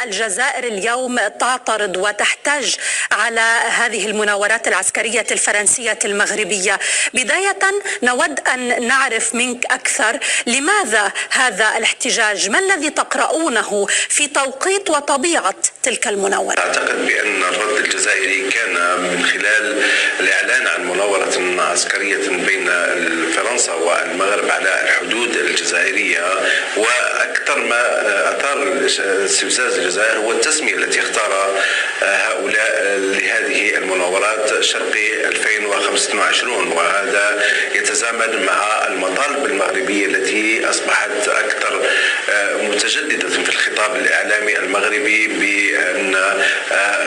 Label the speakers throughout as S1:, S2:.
S1: الجزائر اليوم تعترض وتحتج على هذه المناورات العسكرية الفرنسية المغربية. بداية نود أن نعرف منك أكثر، لماذا هذا الاحتجاج؟ ما الذي تقرؤونه في توقيت وطبيعة تلك المناورة؟
S2: أعتقد بأن الرد الجزائري كان من خلال الإعلان عن مناورة عسكرية بين فرنسا والمغرب على الحدود الجزائرية، وأكثر ما أثار استفزاز الجزائر هو التسمية التي اختار هؤلاء لهذه المناورات شرقي 2025، وهذا يتزامن مع المطالب المغربية التي أصبحت أكثر متجددة في الخطاب الإعلامي المغربي بأن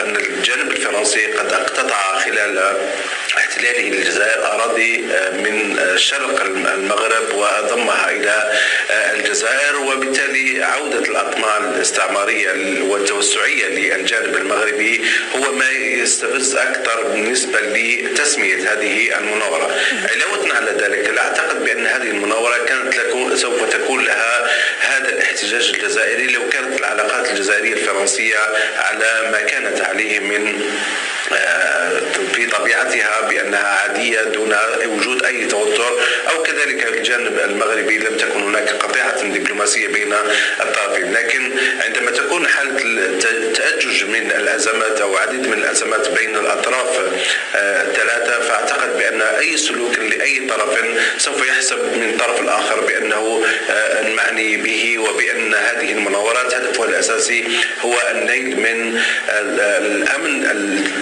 S2: الجانب الفرنسي قد اقتطع خلال احتلاله للجزائر أراضي من شرق المغرب وضمها إلى الجزائر، وبالتالي عودة الأطماع الاستعمارية والتوسعية للجانب المغربي هو ما يستفز أكثر بالنسبة لتسمية هذه المناورة. علاوة على ذلك، لا أعتقد بأن هذه المناورة كانت سوف تكون لها هذا الاحتجاج الجزائري لو كانت العلاقات الجزائرية الفرنسية على ما كانت عليه من في طبيعتها بأنها عادية دون وجود أي توتر، أو كذلك الجانب المغربي لم تكن هناك قطيعة دبلوماسية بين الطرفين. لكن عندما تكون حالة تأجج من الأزمات أو عديد من الأزمات بين الأطراف الثلاثة، فأعتقد بأن أي سلوك لأي طرف سوف يحسب من الطرف الآخر بأنه المعني به، وبأن هذه المناورات هدفها الأساسي هو النيل من الأمن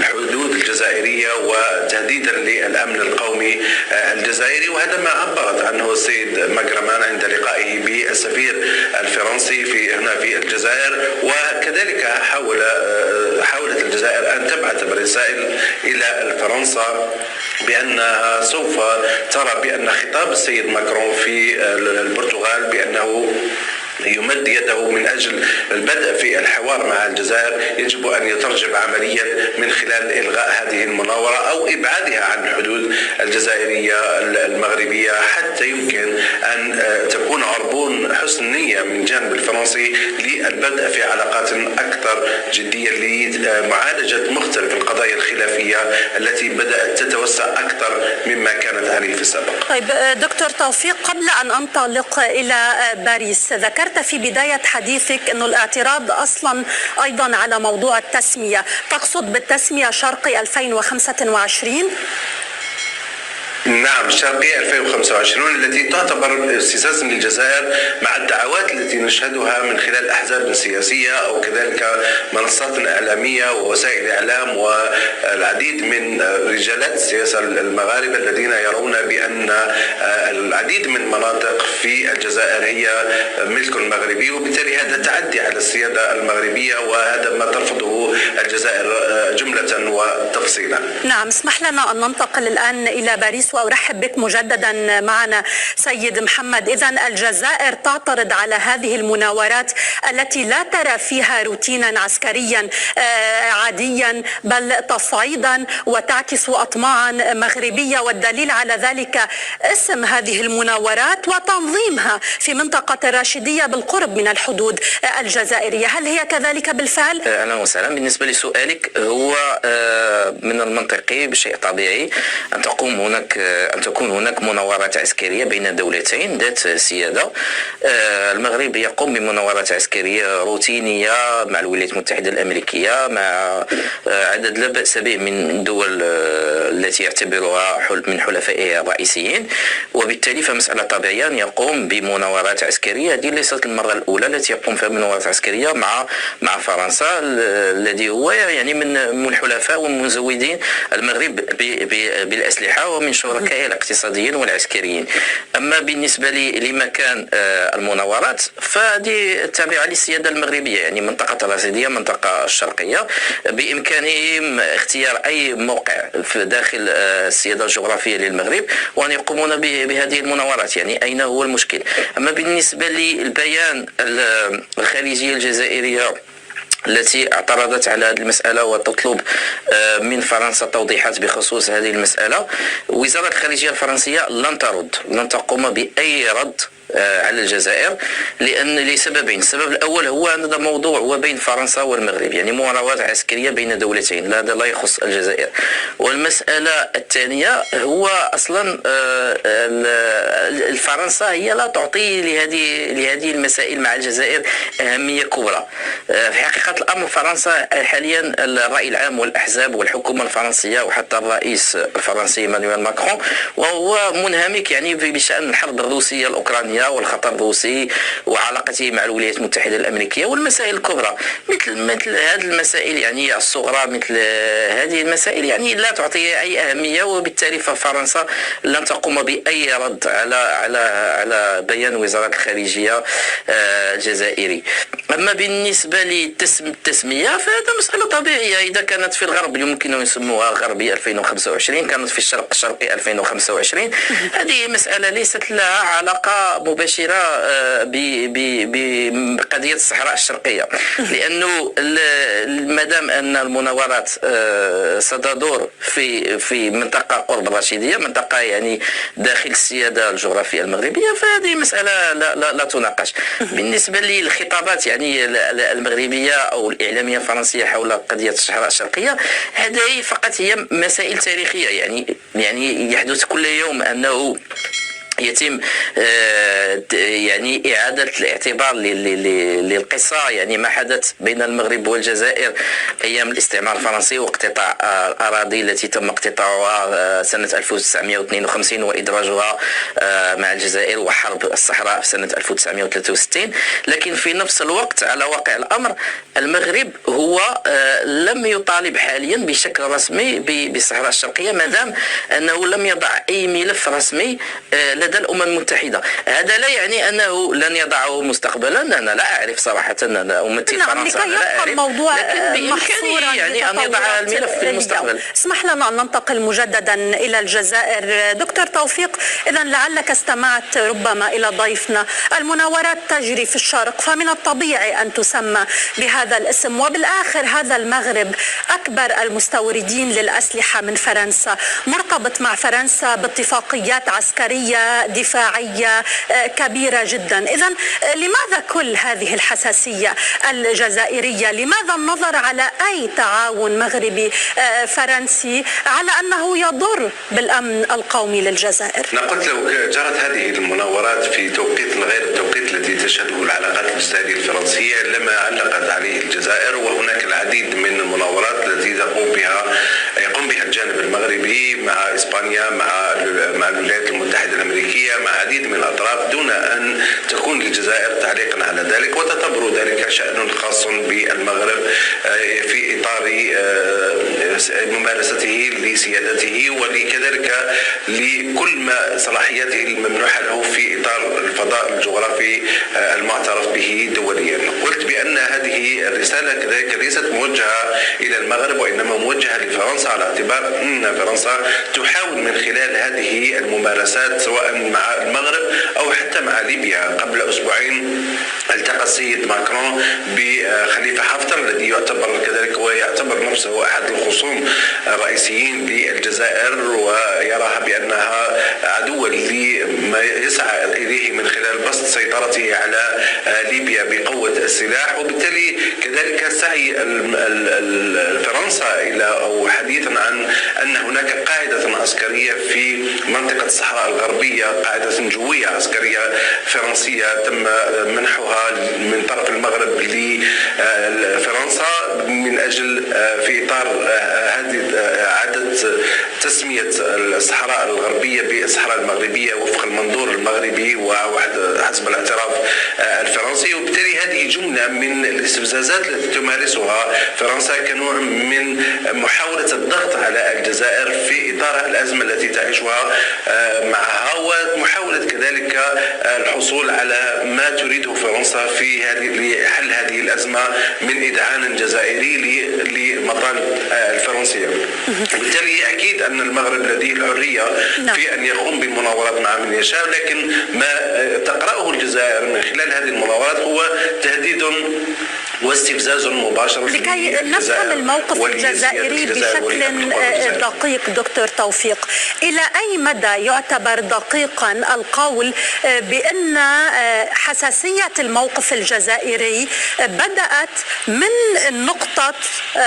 S2: الحدود الجزائرية وتهديدا للأمن القومي الجزائري. وهذا ما عبرت عنه السيد ماكرمان عند لقائه بالسفير الفرنسي هنا في الجزائر، وكذلك حاولت الجزائر أن تبعث برسائل إلى فرنسا بأنها سوف ترى بأن خطاب السيد ماكرون في البرتغال بأنه يمد يده من أجل البدء في الحوار مع الجزائر يجب أن يترجم عمليا من خلال إلغاء هذه المناورة أو إبعادها عن الحدود الجزائرية المغربية، حتى يمكن أن تكون عربون حسن نية من الجانب الفرنسي للبدء في علاقات أكثر جدية لمعالجة مختلف القضايا الخلافية التي بدأت تتوسع أكثر مما كانت عليه في السابق.
S1: طيب دكتور توفيق، قبل أن أنطلق إلى باريس، ذكرت في بداية حديثك أن الاعتراض أصلا أيضا على موضوع التسمية، تقصد بالتسمية شرقي 2025؟
S2: نعم، شرقية 2025 التي تعتبر استفزازا للجزائر مع الدعوات التي نشهدها من خلال أحزاب سياسية أو كذلك منصات إعلامية ووسائل الإعلام والعديد من رجالات السياسة المغاربة الذين يرون بأن العديد من المناطق في الجزائر هي ملك مغربي، وبالتالي هذا تعدي على السيادة المغربية، وهذا ما ترفضه الجزائر جملة وتفصيلا.
S1: نعم، اسمح لنا أن ننتقل الآن إلى باريس وأرحب بك مجددا معنا سيد محمد. إذن الجزائر تعترض على هذه المناورات التي لا ترى فيها روتينا عسكريا عاديا، بل تصعيدا وتعكس أطماعا مغربية، والدليل على ذلك اسم هذه المناورات وتنظيمها في منطقة الراشدية بالقرب من الحدود الجزائرية. هل هي كذلك بالفعل؟
S3: أهلا وسهلا. بالنسبة لسؤالك، هو من المنطقي بشيء طبيعي أن تكون هناك مناورات عسكرية بين دولتين ذات سيادة. المغرب يقوم بمناورات عسكرية روتينية مع الولايات المتحدة الأمريكية، مع عدد لا بأس به من الدول التي يعتبرها من حلفائها الرئيسيين، وبالتالي فمسألة طبيعية أن يقوم بمناورات عسكرية. هذه ليست المرة الأولى التي يقوم فيها مناورات عسكرية مع فرنسا، الذي هو يعني من الحلفاء ومزودين المغرب بالأسلحة ومن شركائه الاقتصاديين والعسكريين. أما بالنسبة لمكان المناورات فهذه تابعة للسيادة المغربية، يعني منطقة الراشدية، منطقة الشرقية، بإمكانهم اختيار أي موقع في داخل السيادة الجغرافية للمغرب وأن يقومون بهذه المناورات. يعني أين هو المشكل؟ أما بالنسبة للبيان الخارجية الجزائرية التي اعترضت على هذه المسألة وتطلب من فرنسا توضيحات بخصوص هذه المسألة، وزارة الخارجية الفرنسية لن تقوم بأي رد على الجزائر لسببين. السبب الأول هو أن هذا موضوع هو بين فرنسا والمغرب، يعني مناورات عسكرية بين دولتين، هذا لا يخص الجزائر. والمسألة الثانية هو أصلا فرنسا هي لا تعطي لهذه المسائل مع الجزائر أهمية كبرى. في حقيقة الأمر فرنسا حاليا الرأي العام والأحزاب والحكومة الفرنسية وحتى الرئيس الفرنسي ايمانويل ماكرون وهو منهمك يعني بشأن الحرب الروسية الأوكرانية والخطر الروسي وعلاقته مع الولايات المتحدة الأمريكية والمسائل الكبرى مثل هذه المسائل يعني الصغرى، مثل هذه المسائل يعني لا تعطي أي أهمية، وبالتالي ففرنسا لن تقوم بأي رد على بيان وزارة الخارجية الجزائري. أما بالنسبة للتسمية فهذا مسألة طبيعية، إذا كانت في الغرب يمكن أن يسموها غربي 2025، كانت في الشرق الشرقي 2025. هذه مسألة ليست لها علاقة مباشرة بقضية الصحراء الشرقية، لأنه مادام أن المناورات ستدور في منطقة قرب الرشيدية، منطقة يعني داخل السيادة الجغرافية المغربية، فهذه مسألة لا تناقش. بالنسبة للخطابات يعني المغربية أو الإعلامية الفرنسية حول قضية الصحراء الشرقية، هذه فقط هي مسائل تاريخية، يعني يحدث كل يوم أنه يتم يعني إعادة الاعتبار للقصة، يعني ما حدث بين المغرب والجزائر أيام الاستعمار الفرنسي واقتطاع الأراضي التي تم اقتطاعها سنة 1952 وإدراجها مع الجزائر وحرب الصحراء في سنة 1963. لكن في نفس الوقت على واقع الأمر المغرب هو لم يطالب حاليا بشكل رسمي بالصحراء الشرقية مادام أنه لم يضع أي ملف رسمي لدى الأمم المتحدة. هذا لا يعني أنه لن يضعه مستقبلا، أنا لا أعرف صراحة، أنا أمثل فرنسا لا أعرف، لكن بإمكانه يعني أن يضع الملف في المستقبل.
S1: اسمح لنا أن ننتقل مجددا إلى الجزائر. دكتور توفيق، إذا لعلك استمعت ربما إلى ضيفنا، المناورات تجري في الشرق، فمن الطبيعي أن تسمى بهذا الاسم، وبالآخر هذا المغرب أكبر المستوردين للأسلحة من فرنسا، مرتبط مع فرنسا باتفاقيات عسكرية دفاعية كبيرة جدا. إذن لماذا كل هذه الحساسية الجزائرية؟ لماذا النظر على أي تعاون مغربي فرنسي على أنه يضر بالأمن القومي للجزائر؟
S2: قلت لو جرت هذه المناورات في توقيت غير التوقيت الذي تشهده العلاقات المستعدية الفرنسية لما علقت عليه الجزائر، وهناك العديد من المناورات التي يقوم بها الجانب المغربي مع إسبانيا، مع الولايات المتحدة الأمريكية، مع عديد من الأطراف، دون أن تكون للجزائر تعليقا على ذلك، وتعتبر ذلك شأن خاص بالمغرب في إطار ممارسته لسيادته وكذلك لكل ما صلاحياته الممنوحة له في إطار الفضاء الجغرافي المعترف به دوليا. قلت بأن هذه الرسالة كذلك ليست موجهة إلى المغرب وإنما موجهة لفرنسا، على اعتبار أن فرنسا تحاول من خلال هذه الممارسات سواء مع المغرب أو حتى مع ليبيا. قبل أسبوعين التقى السيد ماكرون بخليفة حفتر الذي يعتبر كذلك ويعتبر نفسه أحد الخصوم الرئيسيين للجزائر، ويراها بأنها عدوا لما يسعى إليه من خلال بسط سيطرته على ليبيا بقوة السلاح. وبالتالي كذلك سعي فرنسا إلى أو حديثا عن أن هناك قاعدة عسكرية في منطقة الصحراء الغربية، قاعدة جوية عسكرية فرنسية تم منحها من طرف المغرب لفرنسا من أجل في إطار هذه إعادة تسمية الصحراء الغربية بالصحراء المغربية وفق المنظور المغربي وحسب الاعتراف الفرنسي. وبالتالي هذه جملة من الاستفزازات التي تمارسها فرنسا كنوع من محاولة الضغط على الجزائر في إطار الأزمة التي تعيشها معها، ومحاولة كذلك الحصول على ما تريده فرنسا في لحل هذه الأزمة من إذعان جزائري لمطالب الفرنسية. وبالتالي أكيد أن المغرب لديه الحرية في أن يقوم بالمناورات مع من يشاء، لكن ما تقرأه الجزائر من خلال هذه المناورات هو تهديد تهديد واستفزاز مباشر
S1: لكي نفهم الموقف الجزائري بشكل دقيق دكتور توفيق، إلى أي مدى يعتبر دقيقا القول بأن حساسية الموقف الجزائري بدأت من نقطة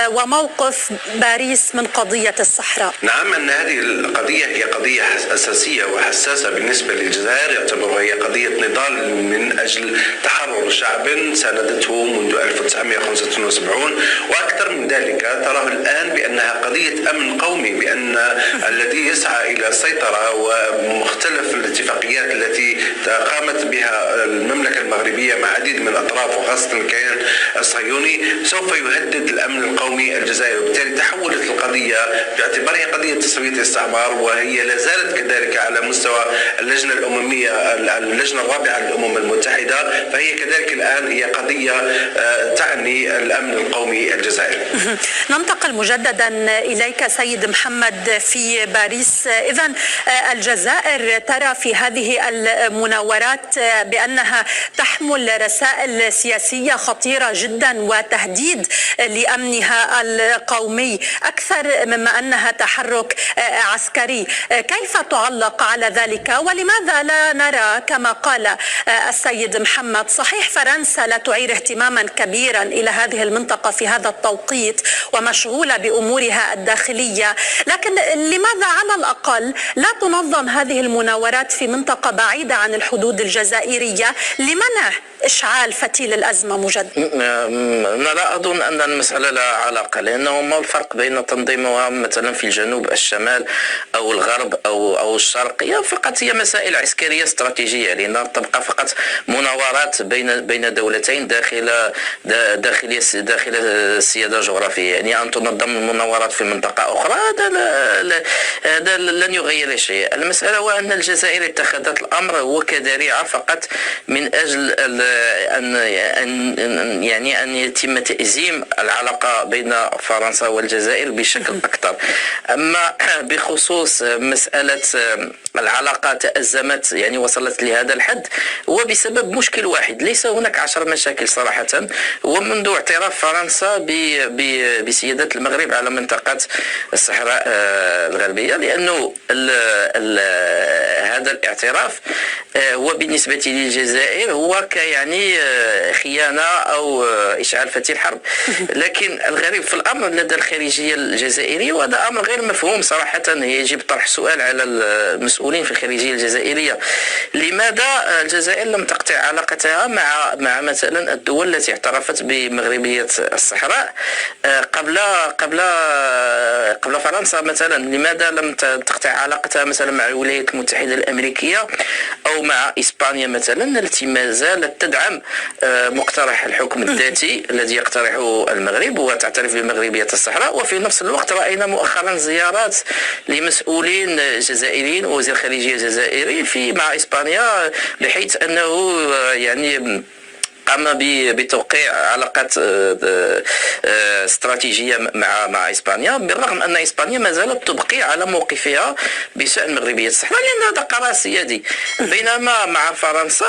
S1: وموقف باريس من قضية الصحراء؟
S2: نعم، أن هذه القضية هي قضية أساسية وحساسة بالنسبة للجزائر، يعتبر هي قضية نضال من أجل تحرر شعب ساندته منذ 1975 وأكثر من ذلك. تراه الآن بأنها قضية أمن قومي، بأن الذي يسعى إلى السيطرة ومختلف الاتفاقيات التي قامت بها المملكة المغربية مع عديد من الأطراف وخاصة الكيان الصهيوني سوف يهدد الأمن القومي الجزائري. وبالتالي تحولت القضية باعتبارها قضية تسوية الاستعمار، وهي لا زالت كذلك على مستوى اللجنة الأممية، اللجنة الرابعة للأمم المتحدة، فهي كذلك الآن هي قضية تعني الأمن القومي الجزائري.
S1: ننتقل مجددا إليك سيد محمد في باريس. إذن الجزائر ترى في هذه المناورات بأنها تحمل رسائل سياسية خطيرة جدا وتهديد لأمنها القومي أكثر مما أنها تحرك عسكري. كيف تعلق على ذلك؟ ولماذا لا نرى كما قال السيد محمد، صحيح فرنسا لا تعير اهتماما كبيرا إلى هذه المنطقة في هذا التوقيت ومشغولة بأمورها الداخلية، لكن لماذا على الأقل لا تنظم هذه المناورات في منطقة بعيدة عن الحدود الجزائرية لمنع إشعال فتيل الأزمة مجددا؟
S3: أنا لا أظن أن المسألة لا علاقة، لأنه ما الفرق بين تنظيمها مثلا في الجنوب، الشمال أو الغرب أو الشرق؟ هي فقط هي مسائل عسكرية استراتيجية، لأن تبقى فقط مناورات بين دولتين داخل السيادة الجغرافية. يعني أن تنظم المناورات في منطقة أخرى هذا لن يغير شيء. المسألة هو أن الجزائر اتخذت الأمر هو كذريعة فقط من أجل أن يتم تأزيم العلاقة بين فرنسا والجزائر بشكل أكثر. أما بخصوص مسألة العلاقة تأزمت يعني وصلت لهذا الحد هو بسبب مشكل واحد، ليس هناك 10 مشاكل صراحة، ومنذ اعتراف فرنسا بسيادة المغرب على منطقة الصحراء الغربية، لأنه هذا الاعتراف هو بالنسبة للجزائر هو يعني خيانة أو إشعال فتيل حرب. لكن الغريب في الأمر لدى الخارجية الجزائرية، وهذا أمر غير مفهوم صراحة، يجب طرح سؤال على المسؤولين في الخارجية الجزائرية: لماذا الجزائر لم تقطع علاقتها مع مثلا الدول التي اعترفت بمغربية الصحراء قبل فرنسا مثلا؟ لماذا لم تقطع علاقتها مثلا مع الولايات المتحدة الأمريكية أو مع إسبانيا مثلا، التي ما زالت تدعم مقترح الحكم الذاتي الذي يقترحه المغرب وتعترف بمغربية الصحراء؟ وفي نفس الوقت رأينا مؤخرا زيارات لمسؤولين جزائريين ووزير خارجية جزائري مع إسبانيا، بحيث أنه يعني قام بتوقيع علاقات استراتيجية مع إسبانيا، بالرغم أن إسبانيا ما زالت تبقي على موقفها بشأن مغربية الصحراء، لأن هذا قرار سيادي. بينما مع فرنسا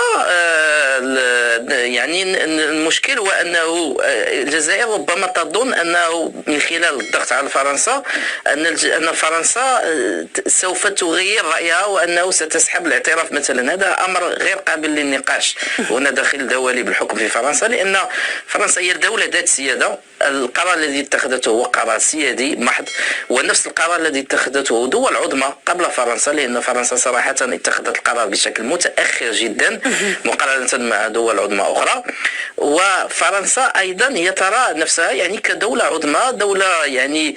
S3: يعني المشكل هو أنه الجزائر ربما تظن أنه من خلال الضغط على فرنسا أن فرنسا سوف تغير رأيها وأنه ستسحب الاعتراف مثلا. هذا أمر غير قابل للنقاش هنا داخل دواليب الحكم في فرنسا، لأن فرنسا هي دولة ذات سيادة. القرار الذي اتخذته هو قرار سيادي محض، ونفس القرار الذي اتخذته دول عظمى قبل فرنسا، لأن فرنسا صراحة اتخذت القرار بشكل متأخر جدا مقارنة مع دول عظمى أخرى. وفرنسا أيضا هي ترى نفسها يعني كدولة عظمى، دولة يعني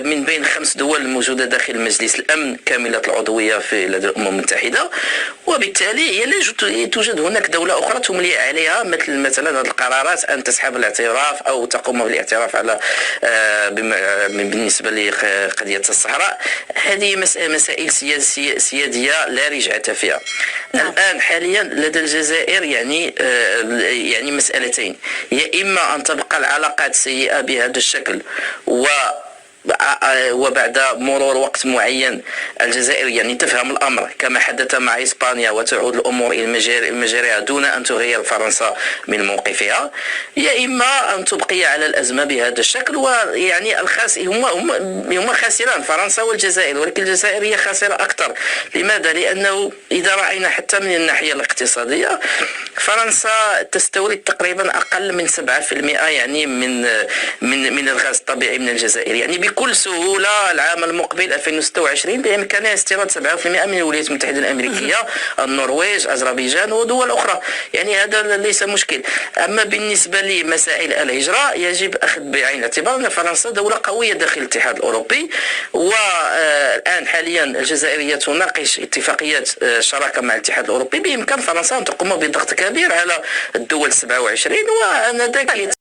S3: من بين 5 دول موجودة داخل مجلس الأمن كاملة العضوية في لدى الأمم المتحدة، وبالتالي هي لا توجد هناك دولة أخرى تملي عليها مثلا هذه القرارات أن تسحب الاعتراف أو تقوم بالاعتراف على بالنسبة لقضية الصحراء. هذه مسائل سيادية لا رجعة فيها. الآن حاليا لدى الجزائر يعني مسألتين: يا إما أن تبقى العلاقات سيئة بهذا الشكل وبعد مرور وقت معين الجزائر يعني تفهم الأمر كما حدث مع إسبانيا وتعود الأمور إلى مجاريها دون أن تغير فرنسا من موقفها، يا إما أن تبقي على الأزمة بهذا الشكل. ويعني هما خاسران فرنسا والجزائر، ولكن الجزائر هي خاسرة أكثر. لماذا؟ لأنه إذا رأينا حتى من الناحية الاقتصادية فرنسا تستورد تقريبا أقل من 7% يعني من الغاز الطبيعي من الجزائر. يعني بكل سهولة العام المقبل 2026 بإمكانها استيراد 7% من الولايات المتحدة الأمريكية، النرويج، أذربيجان ودول أخرى. يعني هذا ليس مشكل. أما بالنسبة لمسائل الهجرة يجب أخذ بعين الاعتبار أن فرنسا دولة قوية داخل الاتحاد الأوروبي، والآن حاليا الجزائرية تناقش اتفاقيات شراكة مع الاتحاد الأوروبي. بإمكان فرنسا أن تقوم بضغط كبير على الدول 27 وأنذاك